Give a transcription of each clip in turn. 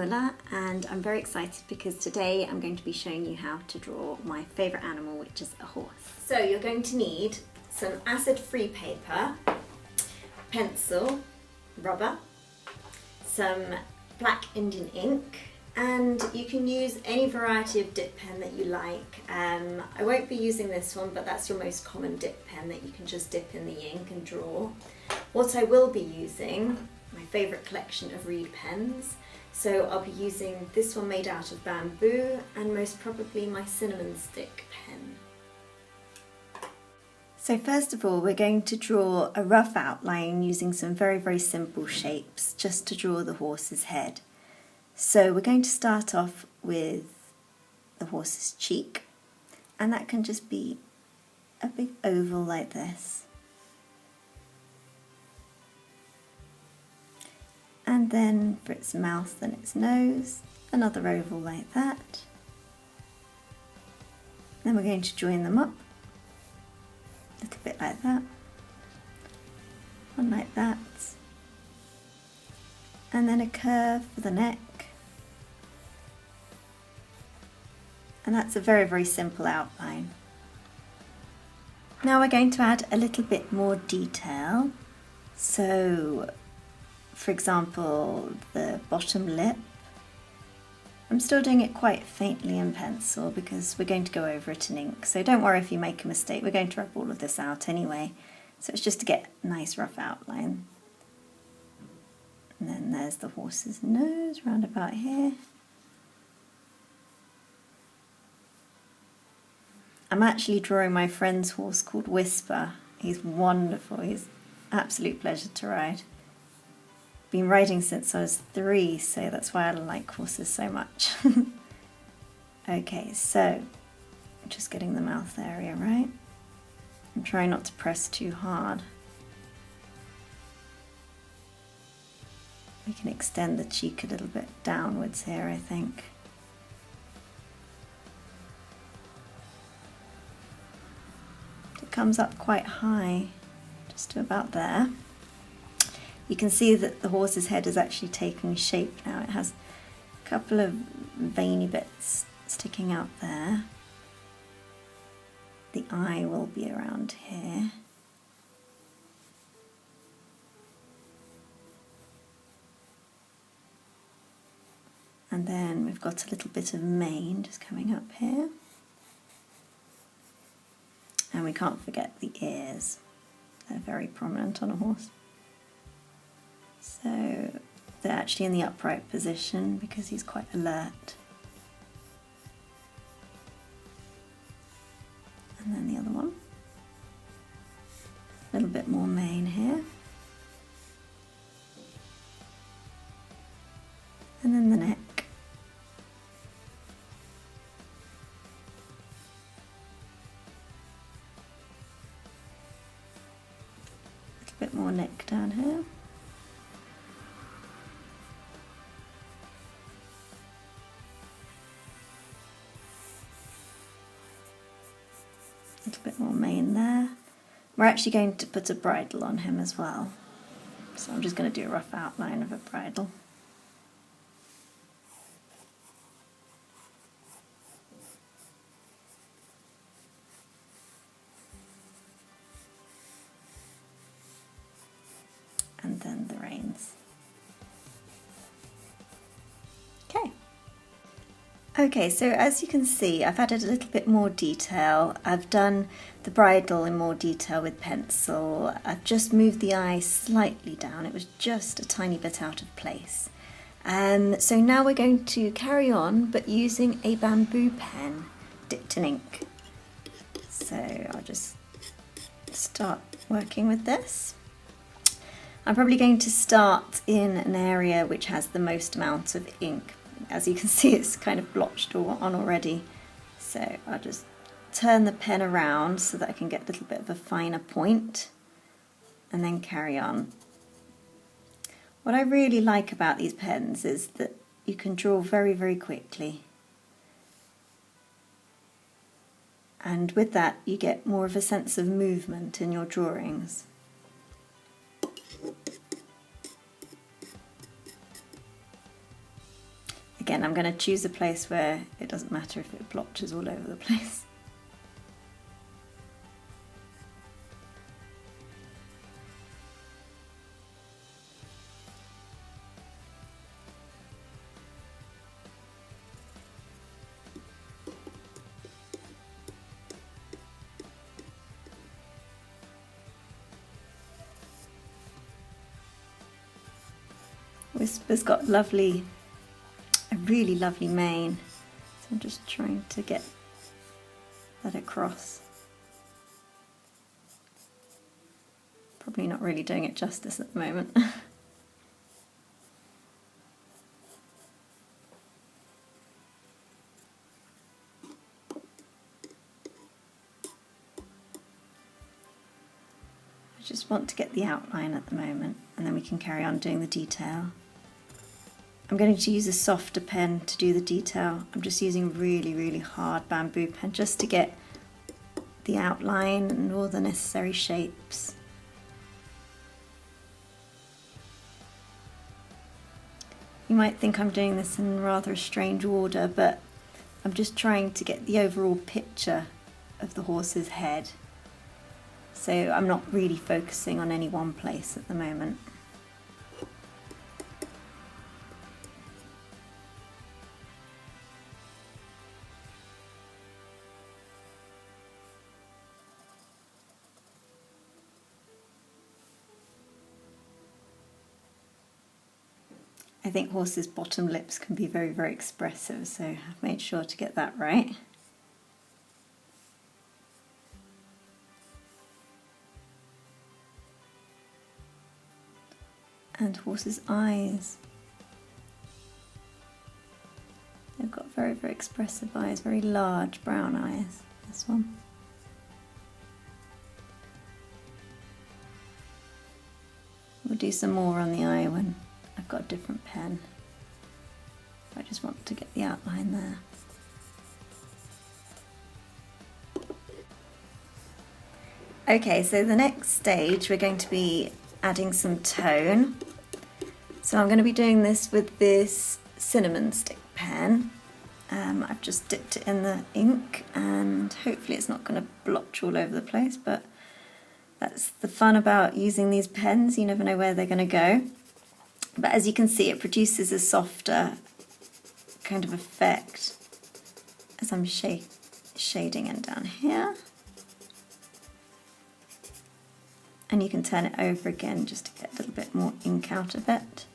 Muller, and I'm very excited because today I'm going to be showing you how to draw my favourite animal, which is a horse. So you're going to need some acid-free paper, pencil, rubber, some black Indian ink, and you can use any variety of dip pen that you like. I won't be using this one, but that's your most common dip pen that you can just dip in the ink and draw. What I will be using, my favourite collection of reed pens, so I'll be using this one made out of bamboo and most probably my cinnamon stick pen. So first of all, we're going to draw a rough outline using some very simple shapes just to draw the horse's head. So we're going to start off with the horse's cheek, and that can just be a big oval like this. And then for its mouth and its nose, another oval like that. Then we're going to join them up, a little bit like that, one like that, and then a curve for the neck. And that's a very simple outline. Now we're going to add a little bit more detail. So, for example, the bottom lip. I'm still doing it quite faintly in pencil because we're going to go over it in ink. So don't worry if you make a mistake, we're going to rub all of this out anyway. So it's just to get a nice rough outline. And then there's the horse's nose round about here. I'm actually drawing my friend's horse called Whisper. He's wonderful, he's an absolute pleasure to ride. Been riding since I was 3, so that's why I like horses so much. Okay, so just getting the mouth area right. I'm trying not to press too hard. We can extend the cheek a little bit downwards here, I think. It comes up quite high, just to about there. You can see that the horse's head is actually taking shape now. It has a couple of veiny bits sticking out there. The eye will be around here. And then we've got a little bit of mane just coming up here. And we can't forget the ears. They're very prominent on a horse. So they're actually in the upright position because he's quite alert. And then the other one. A little bit more mane here. And then the neck. A little bit more neck down here. A little bit more mane there. We're actually going to put a bridle on him as well. So I'm just going to do a rough outline of a bridle. And then the reins. Okay, so as you can see, I've added a little bit more detail. I've done the bridle in more detail with pencil. I've just moved the eye slightly down. It was just a tiny bit out of place. So now we're going to carry on, but using a bamboo pen dipped in ink. So I'll just start working with this. I'm probably going to start in an area which has the most amount of ink. As you can see, it's kind of blotched on already. So I'll just turn the pen around so that I can get a little bit of a finer point and then carry on. What I really like about these pens is that you can draw very quickly. And with that, you get more of a sense of movement in your drawings. again, I'm going to choose a place where it doesn't matter if it blotches all over the place. Whisper's got a really lovely mane, so I'm just trying to get that across. Probably not really doing it justice at the moment. I just want to get the outline at the moment, and then we can carry on doing the detail. I'm going to use a softer pen to do the detail. I'm just using really hard bamboo pen just to get the outline and all the necessary shapes. You might think I'm doing this in rather a strange order, but I'm just trying to get the overall picture of the horse's head. So I'm not really focusing on any one place at the moment. I think horses' bottom lips can be very expressive, so I've made sure to get that right. And horses' eyes. They've got very expressive eyes, very large brown eyes, this one. We'll do some more on the eye when I've got a different pen. I just want to get the outline there. Okay, so the next stage we're going to be adding some tone. So I'm going to be doing this with this cinnamon stick pen. I've just dipped it in the ink and hopefully it's not going to blotch all over the place, but that's the fun about using these pens, you never know where they're going to go. But as you can see, it produces a softer kind of effect as I'm shading in down here. And you can turn it over again just to get a little bit more ink out of it.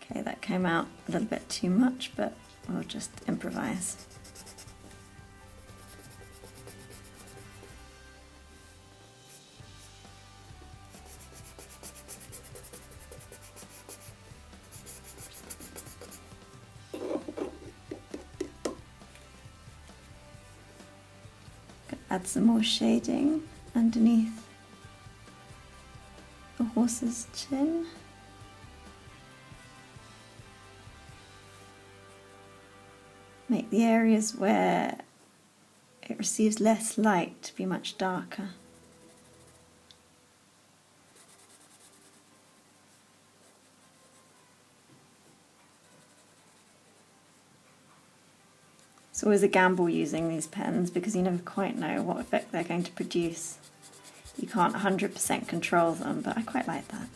Okay, that came out a little bit too much, but we'll just improvise. Add some more shading underneath the horse's chin. Make the areas where it receives less light to be much darker. It's always a gamble using these pens because you never quite know what effect they're going to produce. You can't 100% control them, but I quite like that.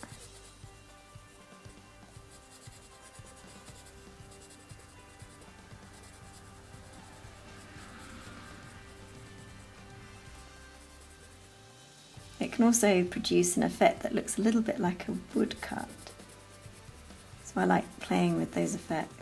It can also produce an effect that looks a little bit like a woodcut. So I like playing with those effects.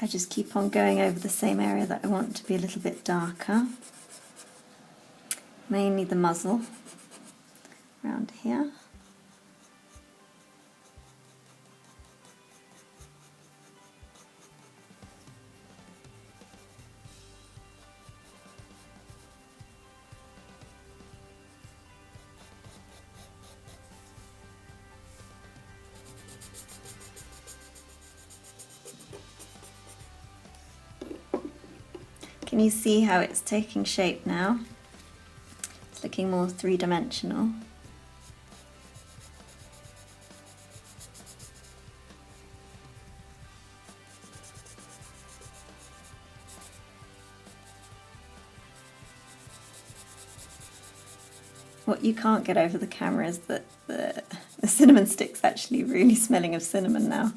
I just keep on going over the same area that I want to be a little bit darker, mainly the muzzle around here. Can you see how it's taking shape now? It's looking more three-dimensional. What you can't get over the camera is that the cinnamon stick's actually really smelling of cinnamon now.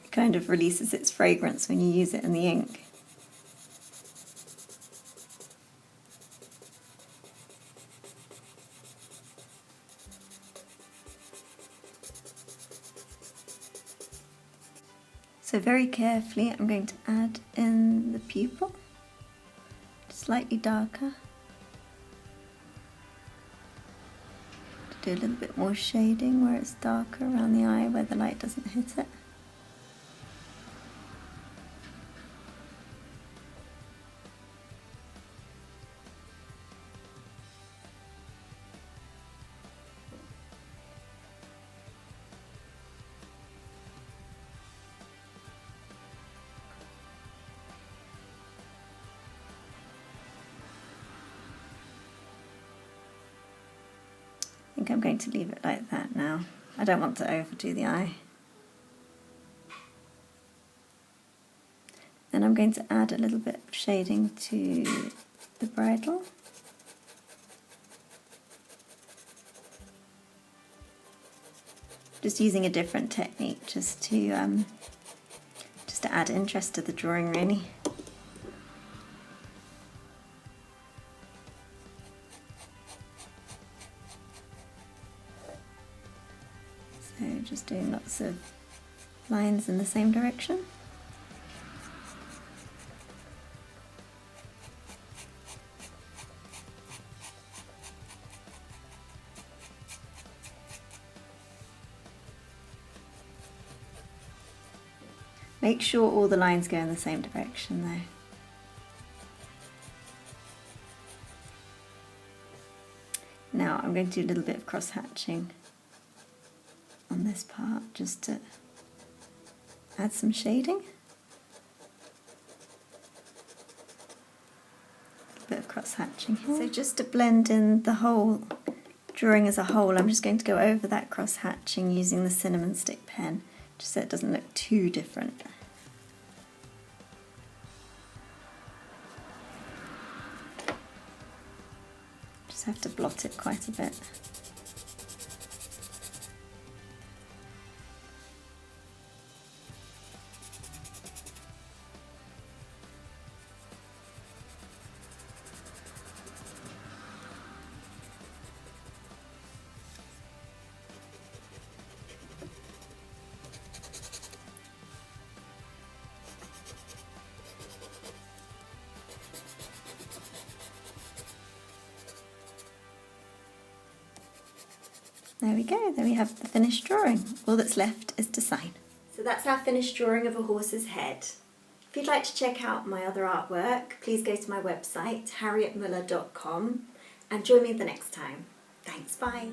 It kind of releases its fragrance when you use it in the ink. So very carefully I'm going to add in the pupil, slightly darker. Do a little bit more shading where it's darker around the eye where the light doesn't hit it. I think I'm going to leave it like that now. I don't want to overdo the eye. Then I'm going to add a little bit of shading to the bridle. Just using a different technique just to add interest to the drawing, really. So just doing lots of lines in the same direction. Make sure all the lines go in the same direction though. Now I'm going to do a little bit of cross-hatching on this part just to add some shading. A little bit of cross-hatching here. So just to blend in the whole drawing as a whole, I'm just going to go over that cross-hatching using the cinnamon stick pen, just so it doesn't look too different. Just have to blot it quite a bit. There we go, there we have the finished drawing. All that's left is to sign. So that's our finished drawing of a horse's head. If you'd like to check out my other artwork, please go to my website, harrietmuller.com, and join me the next time. Thanks, bye.